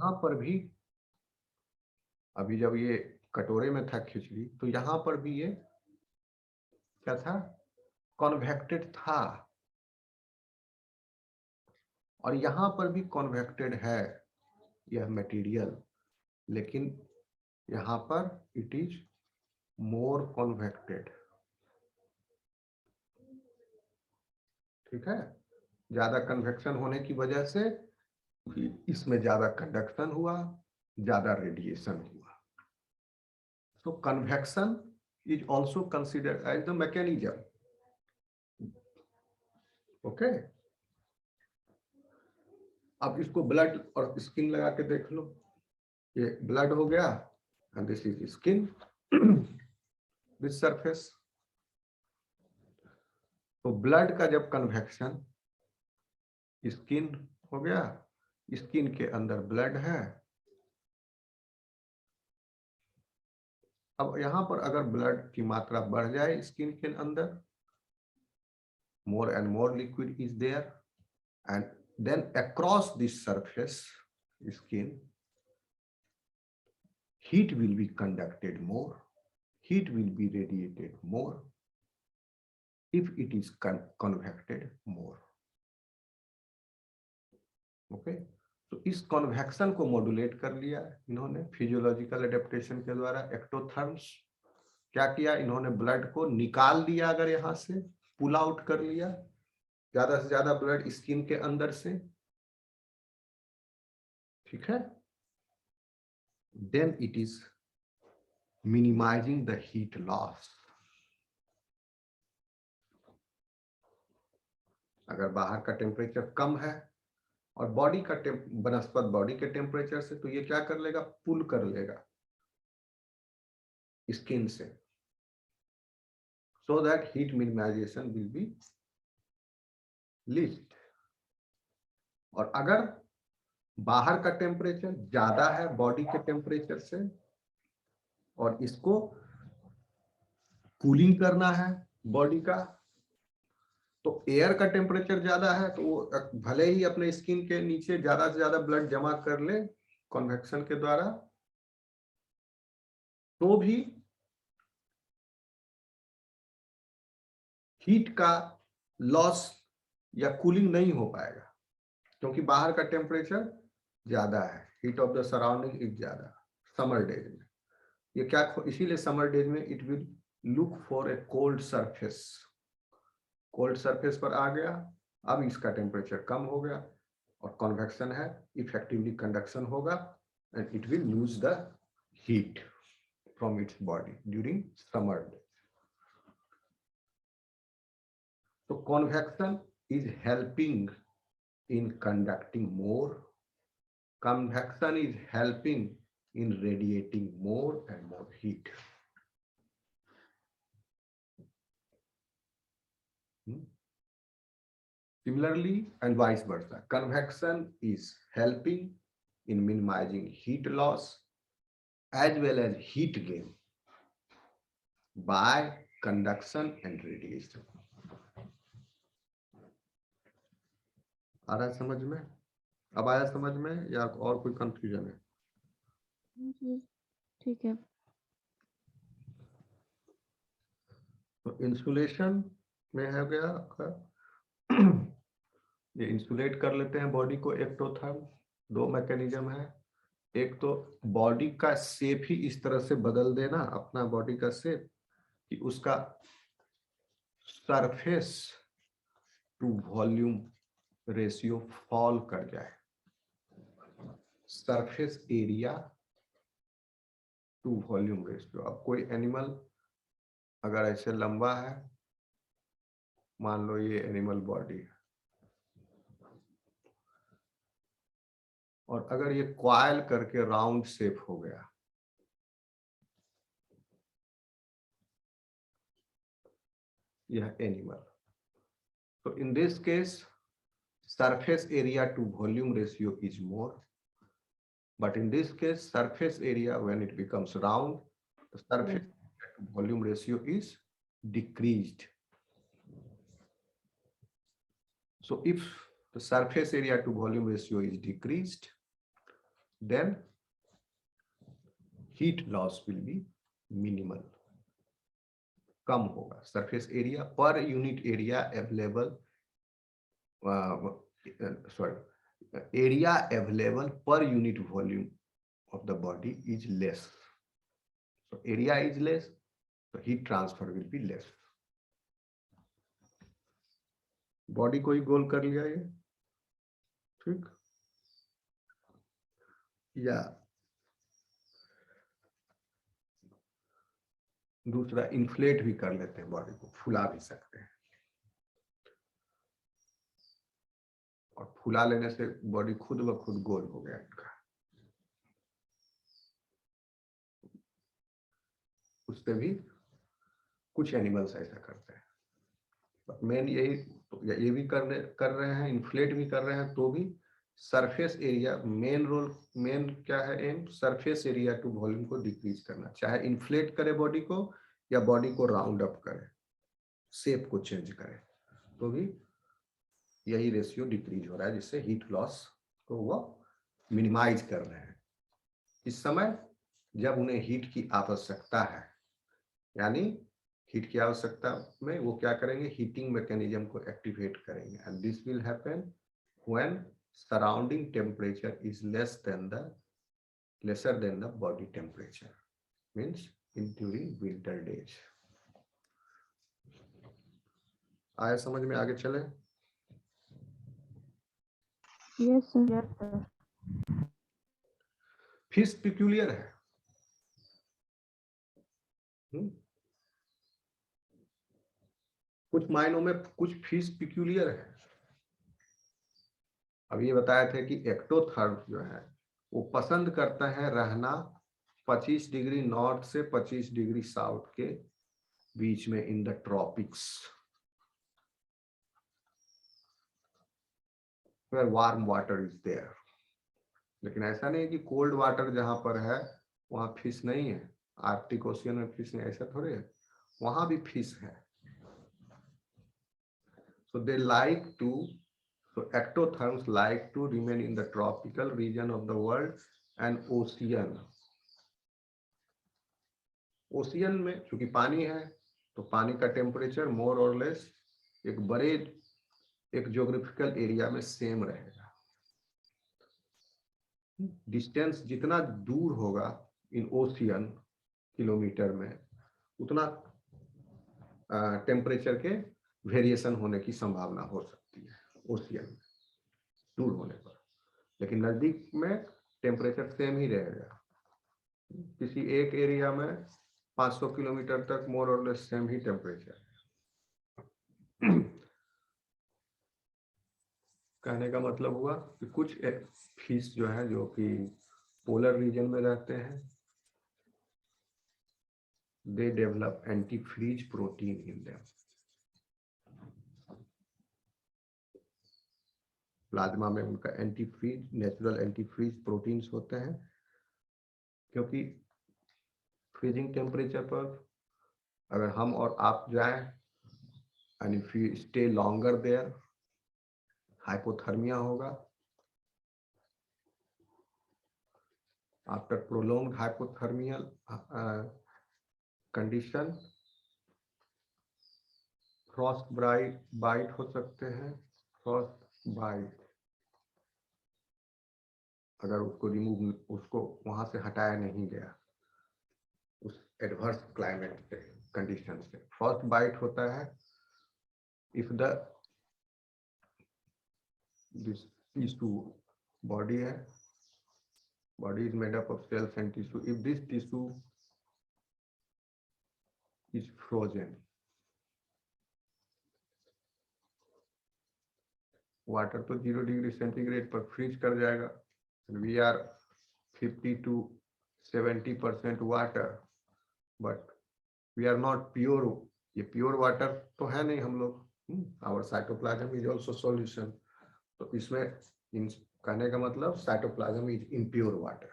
यहाँ पर भी अभी जब ये कटोरे में था खिचड़ी, तो यहाँ पर भी ये क्या था, कॉन्वेक्टेड था, और यहाँ पर भी कॉन्वेक्टेड है यह मटेरियल, लेकिन यहाँ पर इट इज मोर कॉन्वेक्टेड। ठीक है, ज्यादा कन्वेक्शन होने की वजह से इसमें ज्यादा कंडक्शन हुआ, ज्यादा रेडिएशन हुआ। तो convection is also considered as the mechanism. Okay, अब इसको ब्लड और स्किन लगा के देख लो। ये ब्लड हो गया and this is skin this surface. तो ब्लड का जब कन्वेक्शन, स्किन हो गया, स्किन के अंदर ब्लड है। अब यहां पर अगर ब्लड की मात्रा बढ़ जाए स्किन के अंदर, more and more liquid is there, and then across this surface skin heat will be conducted more, heat will be radiated more if it is convected more. Okay, तो इस कन्वेक्शन को modulate कर लिया इन्होंने physiological adaptation के द्वारा। एक्टोथर्म्स क्या किया, इन्होंने ब्लड को निकाल दिया, अगर यहां से पुल आउट कर लिया ज्यादा से ज्यादा ब्लड स्किन के अंदर से। ठीक है, then it is minimizing the heat loss. अगर बाहर का टेम्परेचर कम है और बॉडी का वनस्पत बॉडी के टेम्परेचर से, तो ये क्या कर लेगा, पुल कर लेगा स्किन से, so that heat minimization will be least. और अगर बाहर का टेम्परेचर ज्यादा है बॉडी के टेम्परेचर से और इसको कूलिंग करना है बॉडी का, तो एयर का टेम्परेचर ज्यादा है तो वो भले ही अपने स्किन के नीचे ज्यादा से ज्यादा ब्लड जमा कर ले कन्वेक्शन के द्वारा, तो भी हीट का लॉस या कूलिंग नहीं हो पाएगा, क्योंकि बाहर का टेम्परेचर ज्यादा है, heat of the surrounding is ज्यादा समर डेज में। ये क्या, इसीलिए समर डेज में it will look for a cold surface, cold surface पर आ गया, अब इसका टेम्परेचर कम हो गया और कन्वेक्शन है, इफेक्टिवली कंडक्शन होगा and it will lose the heat from its body during summer day. तो convection is helping in conducting more, convection is helping in radiating more and more heat. Similarly, and vice versa, convection is helping in minimizing heat loss as well as heat gain by conduction and radiation. आ रहा है समझ में? अब आया समझ में या और कोई कंफ्यूजन है? ठीक है। तो इंसुलेशन में है गया आपका, ये इंसुलेट कर लेते हैं बॉडी को एक्टोथर्म। दो मैकेनिज्म है, एक तो बॉडी का शेप ही इस तरह से बदल देना, अपना बॉडी का शेप, कि उसका surface to volume ratio fall कर जाए, surface area to volume ratio. अब कोई एनिमल अगर ऐसे लंबा है, मान लो ये एनिमल बॉडी है, और अगर ये क्वाइल करके राउंड शेप हो गया, यह एनिमल, तो in this case surface area to volume ratio is more, but in this case surface area when it becomes round, the surface to volume ratio is decreased. So if the surface area to volume ratio is decreased, then heat loss will be minimal, कम होगा. Surface area per unit area available, area available per unit volume of the body is less. So area is less, so heat transfer will be less. Body को ही गोल कर लिया ये, ठीक. या दूसरा inflate भी कर लेते हैं, बॉडी को फुला भी सकते हैं, और फुला लेने से बॉडी खुद ब खुद गोल हो गया इनका. उससे भी कुछ एनिमल्स ऐसा करते हैं. मेन यही, ये भी कर रहे हैं, इन्फ्लेट भी कर रहे हैं, तो भी surface area main role, main क्या है um, surface area to volume को डिक्रीज करना. चाहे इन्फ्लेट करे बॉडी को या बॉडी को राउंड अप करे, शेप को चेंज करे, तो भी यही रेशियो डिक्रीज हो रहा है, जिससे हीट लॉस को वो मिनिमाइज कर रहे हैं. इस समय जब उन्हें हीट की आवश्यकता है, यानी हीट की आवश्यकता में वो क्या करेंगे, हीटिंग मैकेनिज्म को एक्टिवेट करेंगे. And this will happen when surrounding temperature is lesser than the body temperature, means in during winter days. आया समझ में? आगे चले. Yes sir. Yes sir. Fish peculiar है. कुछ मायनों में कुछ फिश पिक्यूलियर है. अब ये बताए थे कि एक्टोथर्म जो है वो पसंद करता है रहना 25 डिग्री नॉर्थ से 25 डिग्री साउथ के बीच में, in the tropics, where warm water is there. लेकिन ऐसा नहीं कि कोल्ड वाटर जहां पर है वहां फिश नहीं है, आर्कटिक ओशियन में फिश नहीं, ऐसा थोड़े है, वहां भी फिश है. So they like to, so ectotherms like to remain in the tropical region of the world and ocean. Ocean में चूंकि पानी है, तो पानी का टेम्परेचर मोर और लेस एक ज्योग्राफिकल एरिया में सेम रहेगा. डिस्टेंस जितना दूर होगा इन ओशियन किलोमीटर में, उतना टेम्परेचर के वेरिएशन होने की संभावना हो सकती है ओशियन में दूर होने पर. लेकिन नजदीक में टेम्परेचर सेम ही रहेगा. किसी एक एरिया में 500 किलोमीटर तक मोर और लेस सेम ही टेम्परेचर है. कहने का मतलब हुआ कि कुछ फिश जो है जो कि पोलर रीजन में रहते हैं, they develop antifreeze protein in them. Plasma में उनका antifreeze, natural antifreeze proteins होते हैं, क्योंकि फ्रीजिंग टेम्परेचर पर अगर हम और आप जाएं and if you stay longer there, hypothermia होगा. After prolonged hypothermial condition, frost bite हो सकते हैं. फ्रॉस्ट बाइट अगर उसको वहां से हटाया नहीं गया उस एडवर्स क्लाइमेट से, कंडीशन से, फ्रॉस्ट बाइट होता है इफ दिस टिश्यू बॉडी है, body is made up of cells and tissue. If this tissue is frozen, water तो 0 डिग्री सेंटीग्रेड पर फ्रीज कर जाएगा. We are 50 to 70% water, but we are not pure. ये pure water तो है नहीं हम लोग. Our cytoplasm is also solution. तो इसमें कहने का मतलब cytoplasm is impure water.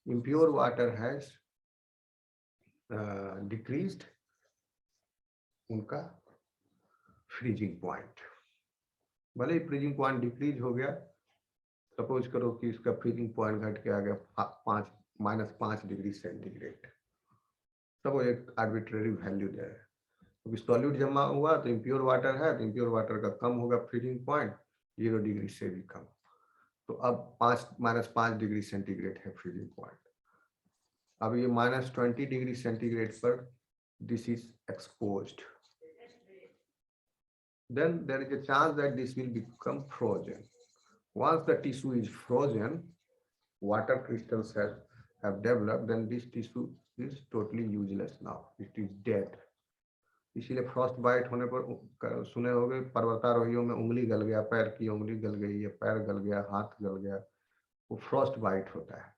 Impure water has decreased उनका फ्रीजिंग पॉइंट. भले ही फ्रीजिंग पॉइंट डिक्रीज हो गया, सपोज करो कि इसका फ्रीजिंग पॉइंट घट के आ गया -5 डिग्री सेंटीग्रेड, तो वो एक आर्बिट्रेरी वैल्यू दे रहा है। क्योंकि सॉल्यूट जमा हुआ तो इम्प्योर वाटर है, तो इम्प्योर वाटर का कम होगा फ्रीजिंग पॉइंट 0 डिग्री से भी कम। तो अब -5 डिग्री सेंटीग्रेड है फ्रीजिंग पॉइंट। अब ये -20 डिग्री सेंटीग्रेड पर this is exposed, then there is a chance that this will become frozen. Once the tissue is frozen, water crystals have developed, then this tissue is totally useless now. It is dead. इसीलिए Frost bite होने पर सुने होंगे पर्वतारोहियों में उंगली गल गया, पैर की उंगली गल गई, या पैर गल गया, हाथ गल गया, वो फ्रॉस्ट बाइट होता है।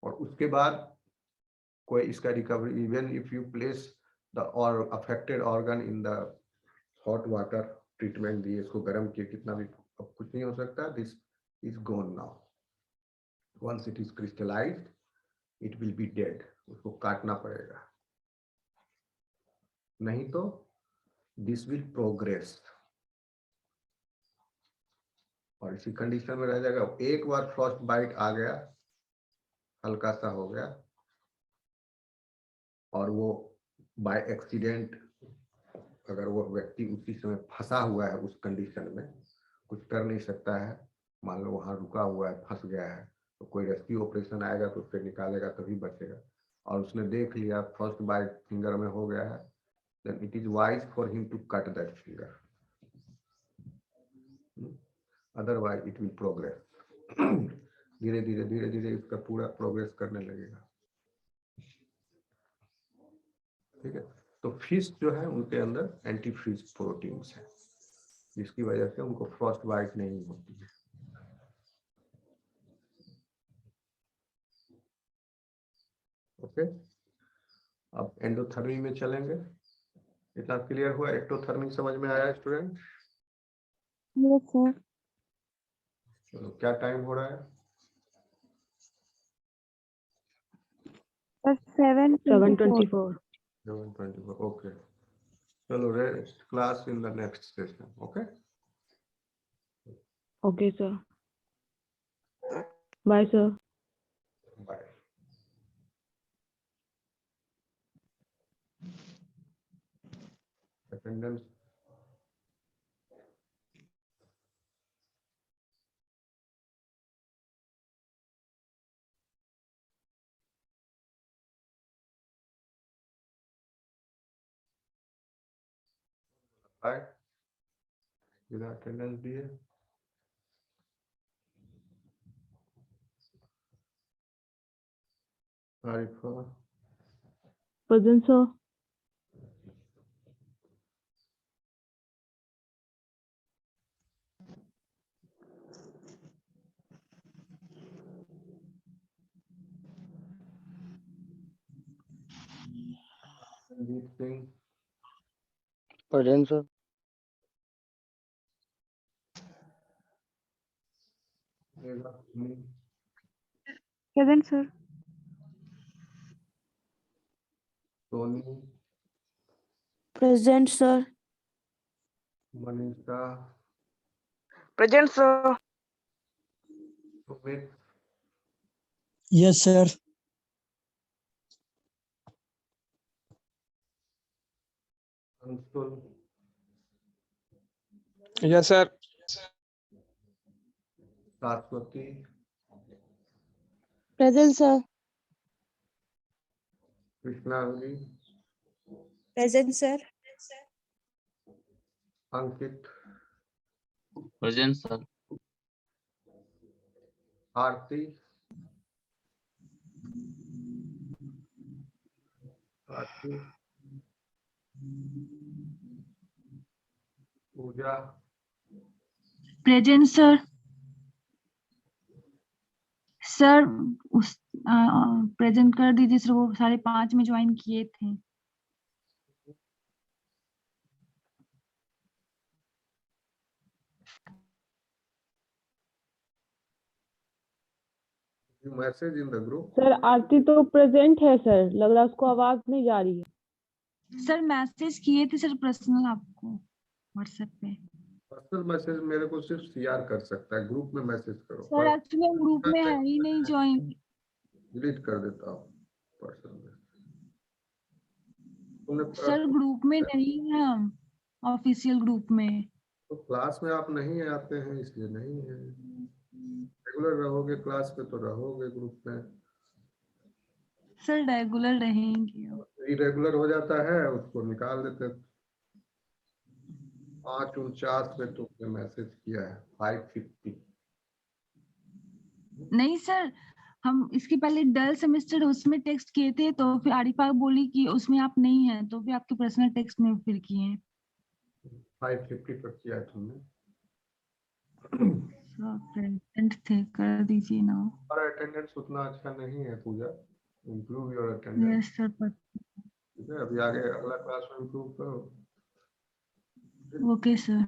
और उसके बाद कोई इसका recovery, even if you place the और affected organ in the hot water, treatment दिए, इसको गर्म किए, कितना भी, अब कुछ नहीं हो सकता। This is gone now. Once it is crystallised it will be dead. उसको काटना पड़ेगा, नहीं तो दिस विल प्रोग्रेस और इसी कंडीशन में रह जाएगा। एक बार फ्रॉस्ट बाइट आ गया, हल्का सा हो गया, और वो बाय एक्सीडेंट अगर वो व्यक्ति उसी समय फंसा हुआ है, उस कंडीशन में कुछ कर नहीं सकता है, मान लो वहां रुका हुआ है, फंस गया है, तो कोई रेस्क्यू ऑपरेशन आएगा तो उससे निकालेगा तभी बचेगा। और उसने देख लिया फर्स्ट बाइट फिंगर में हो गया है, then it is wise for him to cut that finger. Otherwise it will progress. धीरे धीरे इसका पूरा प्रोग्रेस करने लगेगा। ठीक है, तो फिश जो है उनके अंदर एंटी फ्रीज प्रोटीन्स है, जिसकी वजह से उनको फ्रॉस्ट बाइट नहीं होती है। ओके, अब एंडोथर्मी में चलेंगे। इतना क्लियर हुआ? एक्टोथर्मी समझ में आया स्टूडेंट? Yes sir. चलो, क्या टाइम हो रहा है? 7:24। 7:24। ओके, चलो rest class in the next session. Okay okay sir, bye sir. Bye. Attendance bye, बिना अटेंडेंस दिए। Tarif present sir. Ranjit Singh, present sir. Present sir. Soni, present sir. Manisha, present sir. Sumit, yes sir. Anshul, yes sir. Shashwati, present sir. Krishnavali, present sir. Ankit, present sir. Aarti, Aarti, Pooja, present sir. Sir उस present कर दीजिए sir, वो 5:30 में join किए थे। Message in the group. Sir आरती तो present है sir, लग रहा है उसको आवाज नहीं जा रही है। सर मैसेज किए थे सर पर्सनल आपको व्हाट्सएप पे। पर्सनल मैसेज मेरे को सिर्फ सीआर कर सकता है, ग्रुप में मैसेज करो। सर एक्चुअली ग्रुप में है ही नहीं ज्वाइन। डिलीट कर देता हूँ पर्सनल मैसेज। तुमने सर ग्रुप में नहीं है हम, ऑफिशियल ग्रुप में। तो क्लास में आप नहीं आते हैं इसलिए नहीं है। रेगुलर रहोगे क्लास में तो रहोगे ग्रुप में। सर रेगुलर रहेंगे अब। इरेगुलर हो जाता है उसको निकाल देते। 5:49 पे तुमने मैसेज किया है 5:50। नहीं सर, हम इसके पहले डल सेमेस्टर उसमें टेक्स्ट किए थे, तो फिर आरिफा बोली कि उसमें आप नहीं हैं, तो फिर आपके पर्सनल टेक्स्ट में फिर किए हैं। 5:50 पर किया है तुमने। सर प्रेजेंट थे, कर दीजिए ना। और अटेंडेंस उतना अच्छा नहीं है Pooja. Improve your attendance. Yes sir, ठीक है, अभी आगे अगला क्लास में इम्प्रूव करो। Okay sir.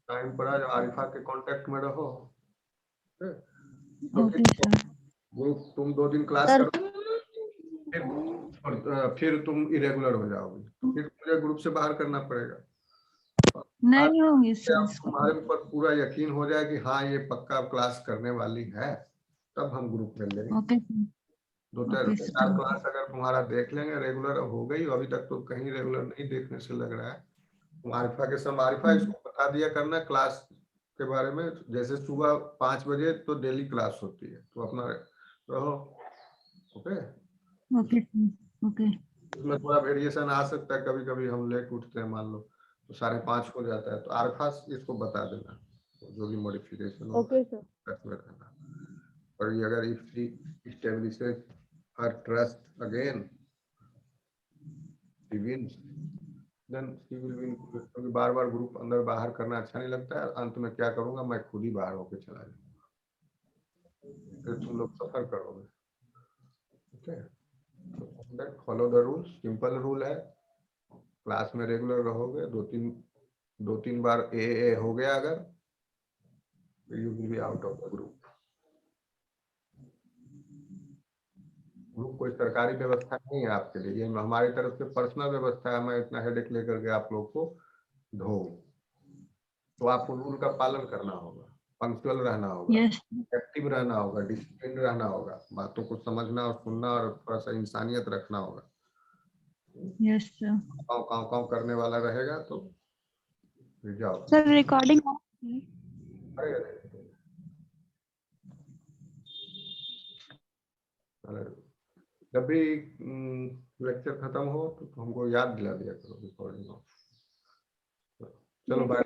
टाइम पर आ जाओ, आरिफा के कांटेक्ट में रहो। Okay sir. ग्रुप तुम 2 दिन क्लास सर करो, फिर तुम इरेगुलर हो जाओगे, तो फिर मुझे ग्रुप से बाहर करना पड़ेगा। नहीं होंगे सर अब इसको। तुम्हारे ऊपर पूरा यकीन हो जाए कि हाँ ये पक्का क्लास करने वाली है, तब हम ग्रुप में लेंगे। Okay sir. 2-4 okay sir. Class अगर तुम्हारा देख लेंगे, रेगुलर हो गई। अभी तक तो कहीं रेगुलर नहीं देखने से लग रहा है। तुम आरिफा के समय आरिफा इसको बता दिया करना क्लास के बारे में। जैसे सुबह 5 बजे तो डेली क्लास होती है, तो अपना रहो। Okay, okay okay. उसमें थोड़ा वेरिएशन आ सकता है, कभी कभी हम लेट उठते हैं मान लो, तो 5:30 हो जाता है, तो आरिफा इसको बता देना जो भी मॉडिफिकेशन हो ओके सर। में रहना। और ये अगर if she establishes her trust again, she wins, then she will win। क्योंकि बार बार ग्रुप अंदर बाहर करना अच्छा नहीं लगता है। अंत में क्या करूंगा, मैं खुद ही बाहर होके चला जाऊंगा, फिर तुम लोग सफर करोगे। Okay, follow the rule. Simple rule है, क्लास में रेगुलर रहोगे। 2-3 बार ए हो गया अगर, you will be out of the group. Group कोई सरकारी व्यवस्था नहीं है आपके लिए, ये हमारी तरफ से पर्सनल व्यवस्था है। मैं इतना हेडेक लेकर के आप लोग को ढो, तो आपको रूल का पालन करना होगा, पंक्चुअल रहना होगा, यस एक्टिव रहना होगा, डिसिप्लिन रहना होगा, बातों को समझना और सुनना, और थोड़ा सा इंसानियत रखना होगा। Yes sir. काव काव काव करने वाला रहेगा तो फिर जाओ। Sir recording. अरे अरे, जब भी लेक्चर खत्म हो तो हमको याद दिला दिया करो रिकॉर्डिंग ऑफ। चलो बाय।